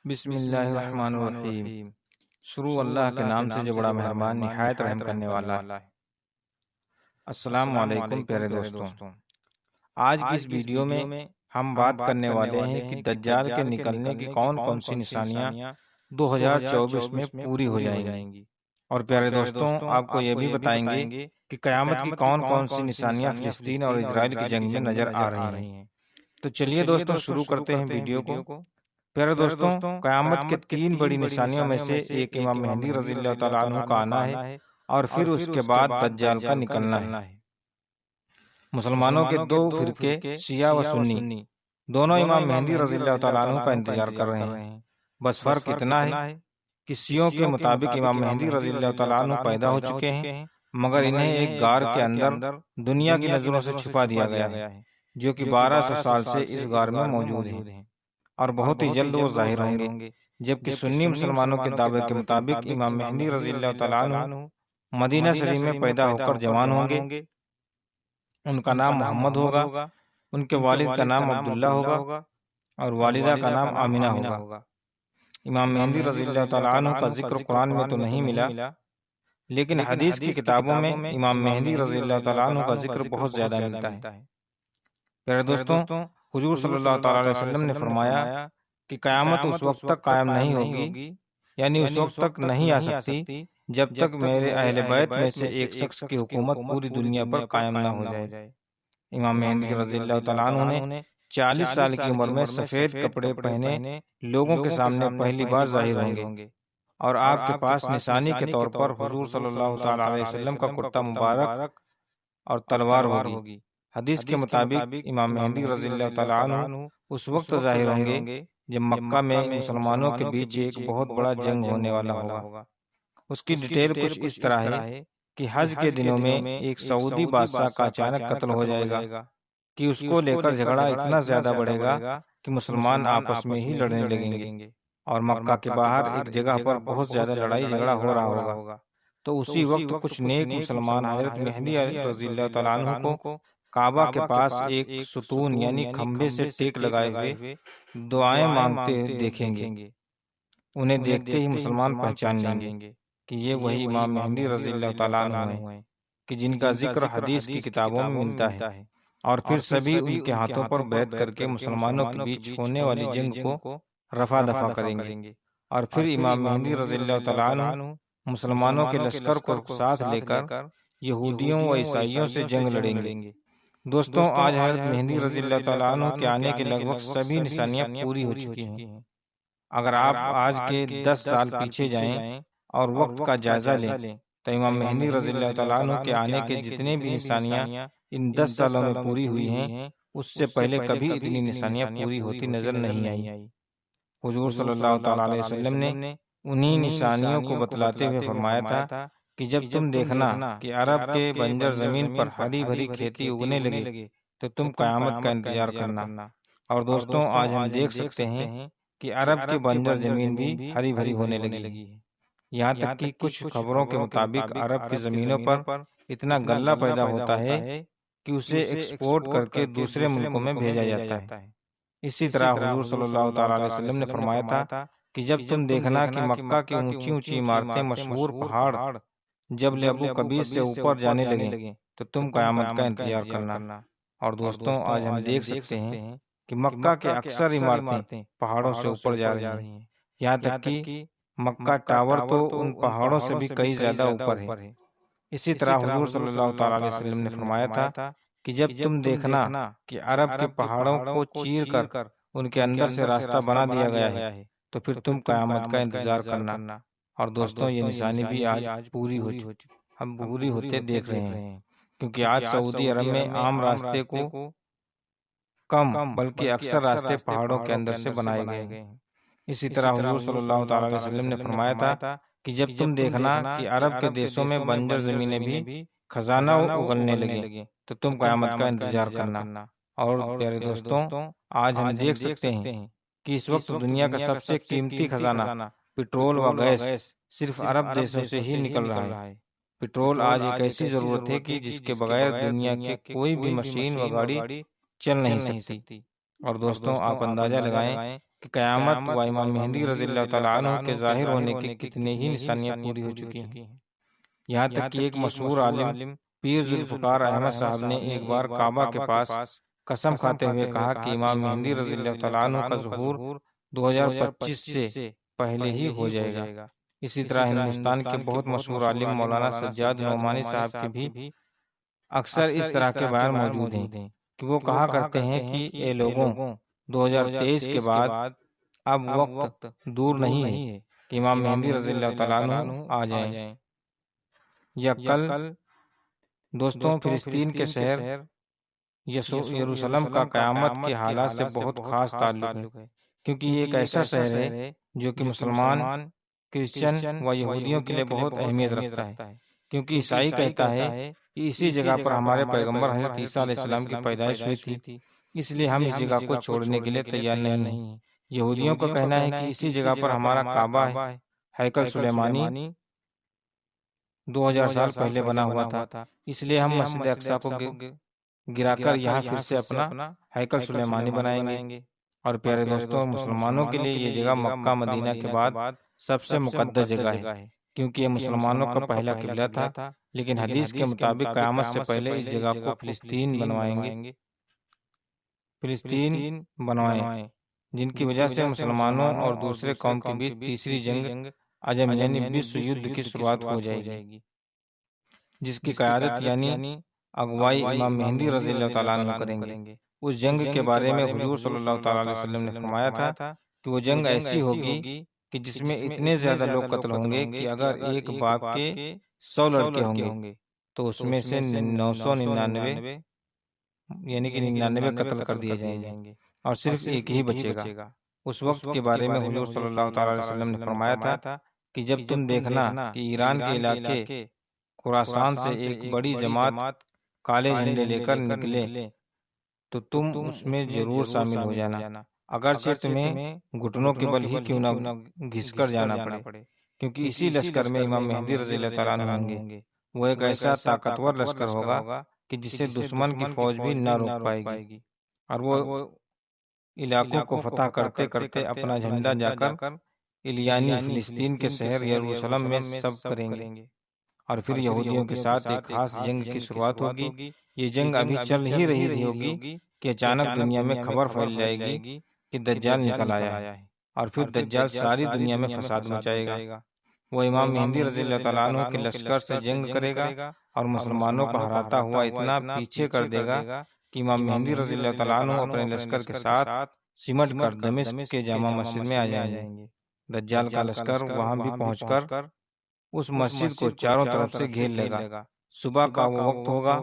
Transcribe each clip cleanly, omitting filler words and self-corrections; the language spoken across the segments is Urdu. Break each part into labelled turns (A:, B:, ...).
A: بسم اللہ الرحمن الرحیم۔ شروع اللہ کے نام سے جو بڑا مہربان نہایت رحم کرنے والا ہے۔ السلام علیکم پیارے دوستوں، آج کی اس ویڈیو میں ہم بات کرنے والے ہیں کہ دجال کے نکلنے کی کون کون سی نشانیاں 2024 میں پوری ہو جائیں گی، اور پیارے دوستوں آپ کو یہ بھی بتائیں گے کہ قیامت کی کون کون سی نشانیاں فلسطین اور اسرائیل کی جنگ میں نظر آ رہی ہیں۔ تو چلیے دوستوں شروع کرتے ہیں ویڈیو کو۔ پیارے دوستوں، قیامت کے تین بڑی نشانیوں میں سے ایک امام مہدی رضی اللہ تعالیٰ عنہ کا آنا ہے، اور پھر اس کے بعد دجال کا نکلنا ہے۔ مسلمانوں کے دو فرقے شیعہ و سنی دونوں امام مہدی رضی اللہ تعالیٰ عنہ کا انتظار کر رہے ہیں۔ بس فرق اتنا ہے کہ شیعوں کے مطابق امام مہدی رضی اللہ تعالیٰ عنہ پیدا ہو چکے ہیں، مگر انہیں ایک غار کے اندر دنیا کی نظروں سے چھپا دیا گیا ہے، جو کہ 1200 سال سے اس غار میں موجود ہے، اور بہت ہی جلد وہ ظاہر ہوں گے۔ جبکہ سنی مسلمانوں کے دعوے کے مطابق امام مہدی رضی اللہ تعالیٰ عنہ مدینہ شریف میں پیدا ہو کر جوان ہوں گے۔ ان کا نام محمد ہوگا، ان کے والد کا نام عبداللہ ہوگا، اور والدہ کا نام آمنہ ہوگا۔ امام مہدی رضی اللہ تعالیٰ عنہ کا ذکر قرآن میں تو نہیں ملا، لیکن حدیث کی کتابوں میں امام مہدی رضی اللہ تعالیٰ عنہ کا ذکر بہت زیادہ ملتا ہے۔ پیارے دوستوں، حضور صلی اللہ تعالیٰ علیہ وسلم نے فرمایا کہ قیامت اس وقت تک قائم نہیں ہوگی، یعنی اس وقت تک نہیں آ سکتی جب تک میرے اہل بیت میں سے ایک شخص کی حکومت پوری دنیا پر قائم نہ ہو جائے۔ امام مہدی رضی اللہ تعالیٰ عنہ نے 40 سال کی عمر میں سفید کپڑے پہنے لوگوں کے سامنے پہلی بار ظاہر ہوں گے، اور آپ کے پاس نشانی کے طور پر حضور صلی اللہ تعالیٰ علیہ وسلم کا کرتا مبارک اور تلوار ہوگی۔ حدیث کے مطابق امام مہدی رضی اللہ تعالیٰ عنہ اس وقت ظاہر ہوں گے جب مکہ میں مسلمانوں کے بیچ ایک بہت بڑا جنگ ہونے والا ہوگا۔ اس کی ڈیٹیل کچھ اس طرح ہے کہ حج کے دنوں میں ایک سعودی بادشاہ کا اچانک قتل ہو جائے گا کہ اس کو لے کر جھگڑا اتنا زیادہ بڑھے گا کہ مسلمان آپس میں ہی لڑنے لگیں گے، اور مکہ کے باہر ایک جگہ پر بہت زیادہ لڑائی جھگڑا ہو رہا ہوگا۔ تو اسی وقت کچھ نیک مسلمان حضرت مہدی رضی اللہ تعالیٰ عنہ کو کعبہ کے پاس ایک ستون یعنی کھمبے سے ٹیک لگائے ہوئے دعائیں مانگتے دیکھیں گے۔ انہیں دیکھتے ہی مسلمان پہچان لیں گے کہ یہ وہی امام مہدی رضی اللہ تعالیٰ عنہ ہیں کہ جن کا ذکر حدیث کی کتابوں میں ملتا ہے، اور پھر سبھی ان کے ہاتھوں پر بیعت کر کے مسلمانوں کے بیچ ہونے والی جنگ کو رفع دفع کریں گے، اور پھر امام مہدی رضی اللہ تعالیٰ عنہ مسلمانوں کے لشکر کو ساتھ لے کر یہودیوں و عیسائیوں سے جنگ لڑیں گے۔ دوستوں، آج حضرت مہدی رضی اللہ تعالیٰ عنہ کے آنے کے لگ بھگ سبھی نشانیاں پوری ہو چکی ہیں۔ اگر آپ آج کے 10 سال پیچھے جائیں اور وقت کا جائزہ لیں تو امام مہدی رضی اللہ تعالیٰ عنہ کے آنے کے جتنے بھی نشانیاں ان 10 سالوں میں پوری ہوئی ہیں، اس سے پہلے کبھی اتنی نشانیاں پوری ہوتی نظر نہیں آئی۔ حضور صلی اللہ تعالیٰ علیہ وسلم نے انہی نشانیوں کو بتلاتے ہوئے فرمایا تھا کہ جب تم دیکھنا کہ عرب کے بنجر زمین پر ہری بھری کھیتی اگنے لگے تو تم قیامت کا انتظار کرنا۔ اور دوستوں، آج ہم دیکھ سکتے ہیں کہ عرب کی بنجر زمین بھی ہری بھری ہونے لگی ہے۔ یہاں تک کہ کچھ خبروں کے مطابق عرب کی زمینوں پر اتنا غلہ پیدا ہوتا ہے کہ اسے ایکسپورٹ کر کے دوسرے ملکوں میں بھیجا جاتا ہے۔ اسی طرح حضور صلی اللہ تعالیٰ علیہ وسلم نے فرمایا تھا کہ جب تم دیکھنا کہ مکہ کی اونچی اونچی عمارتیں، مشہور پہاڑ جبل ابو قبیس سے اوپر جانے لگیں تو تم قیامت کا انتظار کرنا۔ اور دوستوں، آج ہم دیکھ سکتے ہیں کہ مکہ کے اکثر عمارتیں پہاڑوں سے اوپر جا رہی ہیں، یہاں تک کہ مکہ ٹاور تو ان پہاڑوں سے بھی کئی زیادہ اوپر ہے۔ اسی طرح حضور صلی اللہ تعالیٰ علیہ وسلم نے فرمایا تھا کہ جب تم دیکھنا کہ عرب کے پہاڑوں کو چیر کر ان کے اندر سے راستہ بنا دیا گیا ہے تو پھر تم قیامت کا انتظار کرنا۔ اور دوستوں، یہ نشانی بھی آج پوری ہم پوری ہوتے دیکھ رہے ہیں، کیونکہ آج سعودی عرب میں عام راستے کو کم بلکہ اکثر راستے پہاڑوں کے اندر سے بنائے گئے ہیں۔ اسی طرح حضور صلی اللہ تعالیٰ علیہ وسلم نے فرمایا تھا کہ جب تم دیکھنا کہ عرب کے دیشوں میں بنجر زمینیں بھی خزانہ اگلنے لگیں تو تم قیامت کا انتظار کرنا۔ اور پیارے دوستوں، آج ہم دیکھ سکتے ہیں کہ اس وقت دنیا کا سب سے قیمتی خزانہ پٹرول و گیس صرف عرب دیشوں سے ہی نکل رہا ہے۔ پٹرول آج ایک ایسی ضرورت ہے کہ جس کے بغیر دنیا کی کوئی بھی مشین و گاڑی چل نہیں سکتی۔ اور دوستوں، آپ اندازہ لگائیں کہ قیامت و امام مہدی رضی اللہ تعالیٰ عنہ کے ظاہر ہونے کی کتنے ہی نشانیاں پوری ہو چکی ہیں۔ یہاں تک کہ ایک مشہور عالم پیر ذوالفقار احمد صاحب نے ایک بار کعبہ کے پاس قسم کھاتے ہوئے کہا کہ امام مہدی رضی اللہ تعالیٰ عنہ کا ظہور 2025 سے پہلے ہی ہو جائے گا۔ اسی طرح ہندوستان کے بہت مشہور عالم مولانا سجاد نعمانی صاحب کے بھی اکثر اس طرح کے بیان موجود ہیں کہ وہ کہا کرتے ہیں کہ اے لوگوں، 2023 کے بعد اب وقت دور نہیں ہے کہ امام مہدی رضی اللہ تعالیٰ عنہ آ جائیں۔ یا کل دوستوں، فلسطین کے شہر یروشلم کا قیامت کے حالات سے بہت خاص تعلق ہے، کیونکہ یہ ایک ایسا شہر ہے جو کہ مسلمان، کرسچن و یہودیوں کے لیے بہت اہمیت رکھتا ہے، کیونکہ عیسائی کہتا ہے کہ اسی جگہ پر ہمارے پیغمبر حضرت عیسیٰ علیہ السلام کی پیدائش ہوئی تھی، اس لیے ہم اس جگہ کو چھوڑنے کے لیے تیار نہیں ہیں۔ یہودیوں کا کہنا ہے کہ اسی جگہ پر ہمارا کعبہ ہے، ہیکل سلیمانی 2000 سال پہلے بنا ہوا تھا، اس لیے ہم مسجد اقصی کو گرا کر یہاں پھر سے اپنا ہیکل سلیمانی بنائیں گے۔ اور پیارے دوستوں، مسلمانوں کے لیے یہ جگہ مکہ مدینہ کے بعد سب سے مقدس جگہ ہے، کیونکہ یہ مسلمانوں کا پہلا قبلہ تھا، لیکن حدیث کے مطابق قیامت سے پہلے اس جگہ کو فلسطین بنوائیں، جن کی وجہ سے مسلمانوں اور دوسرے قوم کے بیچ تیسری جنگ عجم یعنی وشو یدھ کی شروعات ہو جائے گی، جس کی قیادت یعنی اغوائی امام مہدی رضی اللہ تعالیٰ عنہ کریں گے۔ اس جنگ کے بارے میں حضور صلی اللہ تعالیٰ علیہ وسلم نے فرمایا تھا کہ وہ جنگ ایسی ہوگی کہ جس میں اتنے زیادہ لوگ قتل ہوں گے کہ اگر ایک باپ کے 100 لڑکے ہوں گے تو اس میں سے 999 یعنی کہ 99 قتل کر دیے جائیں گے اور صرف ایک ہی بچے گا۔ اس وقت کے بارے میں حضور صلی اللہ تعالیٰ علیہ وسلم نے فرمایا تھا کہ جب تم دیکھنا کہ ایران کے علاقے خراسان سے ایک بڑی جماعت کالے جھنڈے لے کر نکلے تو تم اس میں ضرور شامل ہو جانا، اگرچہ تمہیں گھٹنوں کے بل ہی کیوں نہ گھس کر جانا پڑے، کیونکہ اسی لشکر میں امام مہدی رضی اللہ تعالیٰ عنہ ہوں گے۔ وہ ایک ایسا طاقتور لشکر ہوگا کہ جسے دشمن کی فوج بھی نہ روک پائے گی، اور وہ علاقوں کو فتح کرتے کرتے اپنا جھنڈا جا کر الیانی فلسطین کے شہر یروشلم میں سب کریں گے، اور پھر یہودیوں کے ساتھ ایک خاص جنگ کی شروعات ہوگی۔ یہ جنگ ابھی چل ہی رہی ہوگی کہ اچانک دنیا میں خبر پھیل جائے گی کہ دجال نکل آیا ہے، اور پھر دجال ساری دنیا میں فساد مچائے گا۔ وہ امام مہدی رضی اللہ تعالیٰ عنہ کے لشکر سے جنگ کرے گا اور مسلمانوں کو ہراتا ہوا اتنا پیچھے کر دے گا کہ امام مہدی رضی اللہ تعالیٰ عنہ اپنے لشکر کے ساتھ سمٹ کر دمشق کے جامع مسجد میں آ جائیں گے۔ دجال کا لشکر وہاں بھی پہنچ کر اس مسجد کو چاروں طرف سے گھیر لے گا۔ صبح کا وہ وقت ہوگا،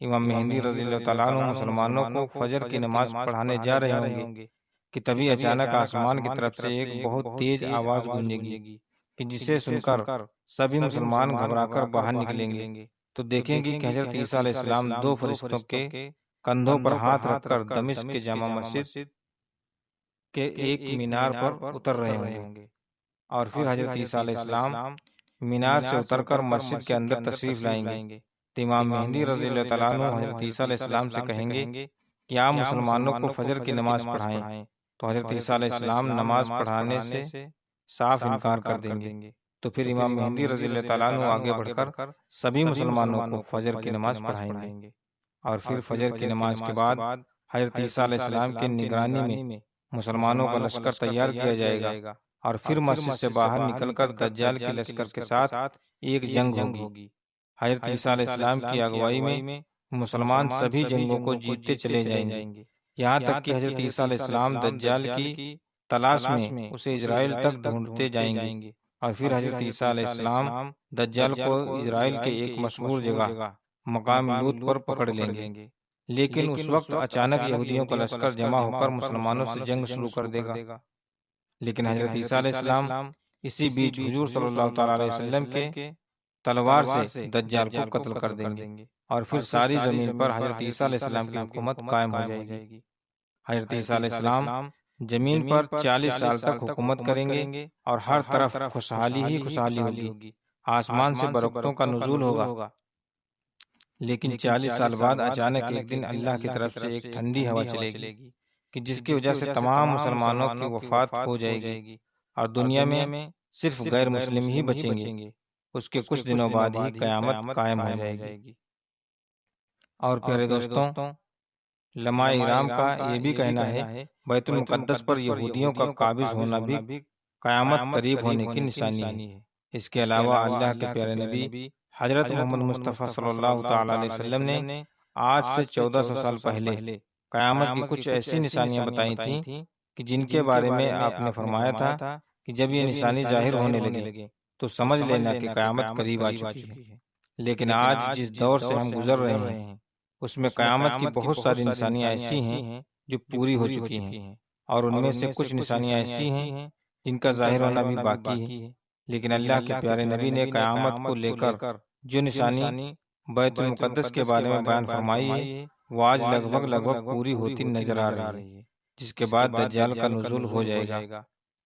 A: امام مہدی رضی اللہ تعالیٰ عنہ مسلمانوں کو فجر کی نماز پڑھانے جا رہے ہوں گے کہ تبھی اچانک آسمان کی طرف سے ایک بہت تیز آواز گونجے گی کہ جسے سن کر سبھی مسلمان گھبرا کر باہر نکلیں گے تو دیکھیں گے کہ حضرت عیسیٰ علیہ السلام 2 فرشتوں کے کندھوں پر ہاتھ رکھ کر دمشق کے جامع مسجد کے ایک مینار پر اتر رہے ہوں گے، اور پھر حضرت عیسیٰ علیہ السلام مینار سے اتر کر مسجد کے اندر تشریف لائیں گے تو امام مہدی رضی اللہ تعالیٰ عنہ حضرت عیسیٰ علیہ السلام سے کہیں گے کہ آپ مسلمانوں کو فجر کی نماز پڑھائیں، تو حضرت عیسیٰ علیہ السلام نماز پڑھانے سے صاف انکار کر دیں گے۔ تو پھر امام مہدی رضی اللہ تعالیٰ عنہ آگے بڑھ کر سبھی مسلمانوں کو فجر کی نماز پڑھائیں گے، اور پھر فجر کی نماز کے بعد حضرت عیسیٰ علیہ السلام کی نگرانی میں مسلمانوں کا لشکر تیار کیا جائے گا، اور پھر مسجد سے باہر نکل کر دجال کے لشکر کے ساتھ ایک جنگ ہوگی۔ حضرت عیسیٰ علیہ السلام کی اگوائی میں مسلمان سبھی جنگوں کو جیتتے چلے جائیں گے، یہاں تک کہ حضرت عیسیٰ علیہ السلام دجال کی تلاش میں اسے اسرائیل تک ڈھونڈتے جائیں گے، اور پھر حضرت عیسیٰ علیہ السلام دجال کو اسرائیل کے ایک مشہور جگہ مقام لوط پر پکڑ لیں گے، لیکن اس وقت اچانک یہودیوں کا لشکر جمع ہو کر مسلمانوں سے جنگ شروع کر دے گا، لیکن حضرت عیسیٰ علیہ السلام اسی بیچ حضور صلی اللہ تعالیٰ علیہ وسلم کے تلوار سے دجال کو قتل کر دیں گے، اور پھر ساری زمین پر حضرت عیسیٰ علیہ السلام کی حکومت قائم ہو جائے گی۔ حضرت عیسیٰ علیہ السلام زمین پر 40 سال تک حکومت کریں گے اور ہر طرف خوشحالی ہی خوشحالی ہوگی، آسمان سے برکتوں کا نزول ہوگا۔ لیکن 40 سال بعد اچانک ایک دن اللہ کی طرف سے ایک ٹھنڈی ہوا چلے گی کہ جس کی وجہ سے تمام مسلمانوں کی وفات ہو جائے گی اور دنیا میں صرف غیر مسلم ہی بچیں گے، اس کے کچھ دنوں بعد ہی قیامت قائم ہو جائے گی۔ اور پیارے دوستوں، علماء کرام کا یہ بھی کہنا ہے بیت المقدس پر یہودیوں کا قابض ہونا بھی قیامت قریب ہونے کی نشانی ہے۔ اس کے علاوہ اللہ کے پیارے نبی حضرت محمد مصطفیٰ صلی اللہ تعالی علیہ وسلم نے آج سے 1400 سال پہلے قیامت کی کچھ ایسی نشانیاں بتائی تھیں کہ جن کے بارے میں آپ نے فرمایا تھا کہ جب یہ نشانی ظاہر ہونے لگے تو سمجھ لینا کہ قیامت قریب آ چکی ہے۔ لیکن آج جس دور سے ہم گزر رہے ہیں اس میں قیامت کی بہت ساری نشانیاں ایسی ہیں جو پوری ہو چکی ہیں، اور ان میں سے کچھ نشانیاں ایسی ہیں جن کا ظاہر ہونا بھی باقی ہے۔ لیکن اللہ کے پیارے نبی نے قیامت کو لے کر جو نشانی بیت المقدس کے بارے میں بیان فرمائی ہے وہ آج لگ بھگ پوری ہوتی نظر آ رہی ہے، جس کے بعد دجال کا نزول ہو جائے گا۔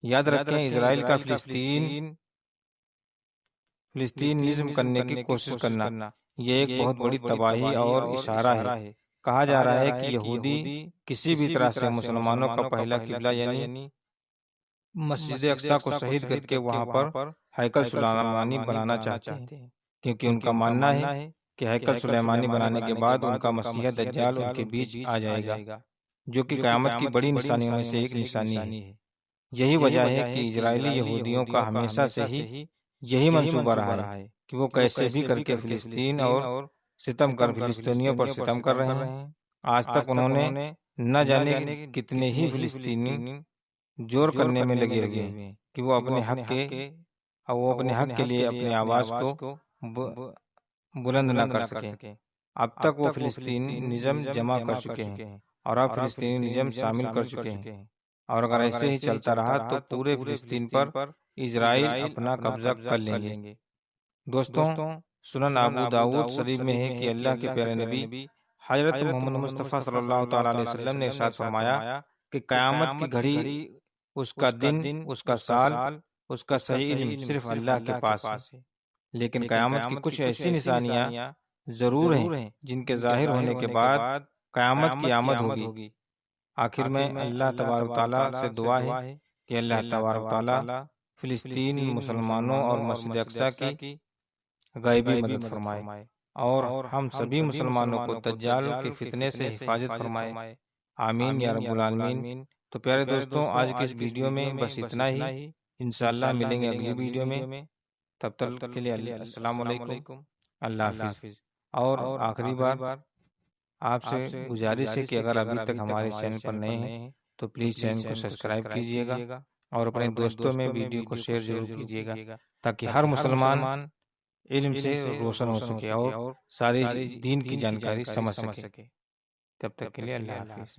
A: یاد رکھیں، اسرائیل کا فلسطین نظم کرنے کی کوشش کرنا یہ ایک بہت بڑی تباہی اور اشارہ ہے۔ کہا جا رہا ہے کہ یہودی کسی بھی طرح سے مسلمانوں کا پہلا قبلہ یعنی مسجد اقصی کو شہید کر کے وہاں پر ہیکل سلیمانی بنانا چاہتے ہیں، کیونکہ ان کا ماننا ہے کہ ہیکل سلیمانی بنانے کے بعد ان کا مسیح دجال ان کے بیچ آ جائے گا، جو کہ قیامت کی بڑی نشانیوں میں سے ایک نشانی ہے۔ یہی وجہ ہے کہ اسرائیلی یہودیوں کا ہمیشہ سے ہی یہی منصوبہ رہا ہے کہ وہ کیسے بھی کر کے فلسطین اور ستم کر فلسطینیوں پر ستم کر رہے ہیں۔ آج تک انہوں نے نہ جانے کتنے ہی فلسطینی زور کرنے میں لگے ہوئے ہیں کہ وہ اپنے حق کے لیے اپنی آواز کو بلند نہ کر سکیں۔ اب تک وہ فلسطینی نظم جمع کر چکے ہیں اور اب فلسطینی نظم شامل کر چکے ہیں، اور اگر ایسے ہی چلتا رہا تو پورے فلسطین پر اسرائیل اپنا قبضہ کر لیں گے۔ دوستوں، سنن ابو داؤد شریف میں ہے کہ اللہ کے پیارے نبی حضرت محمد مصطفیٰ صلی اللہ تعالی علیہ وسلم نے ارشاد فرمایا کہ قیامت کی گھڑی، اس کا دن، اس کا سال، اس کا صحیح علم صرف اللہ کے پاس ہے، لیکن قیامت کی کچھ ایسی نشانیاں ضرور ہیں جن کے ظاہر ہونے کے بعد قیامت کی آمد ہوگی۔ آخر میں اللہ تبارک تعالیٰ سے دعا ہے کہ اللہ تبارک تعالیٰ فلسطین، مسلمانوں اور مسجد اقصی کی غیبی مدد فرمائے اور ہم سبھی مسلمانوں کو دجال کے فتنے سے حفاظت فرمائے، آمین یا رب العالمین۔ تو پیارے دوستوں، آج کے اس ویڈیو میں بس اتنا ہی، انشاءاللہ ملیں گے اگلی ویڈیو میں، تب تک کے لیے السلام علیکم، اللہ حافظ۔ اور آخری بار آپ سے گزارش ہے کہ اگر ابھی تک ہمارے چینل پر نئے ہیں تو پلیز چینل کو سبسکرائب کیجیے گا اور اپنے دوستوں میں ویڈیو کو شیئر ضرور کیجیے گا، تاکہ ہر مسلمان علم سے روشن ہو سکے اور ساری دین کی جانکاری سمجھ سکے۔ تب تک کے لیے اللہ حافظ۔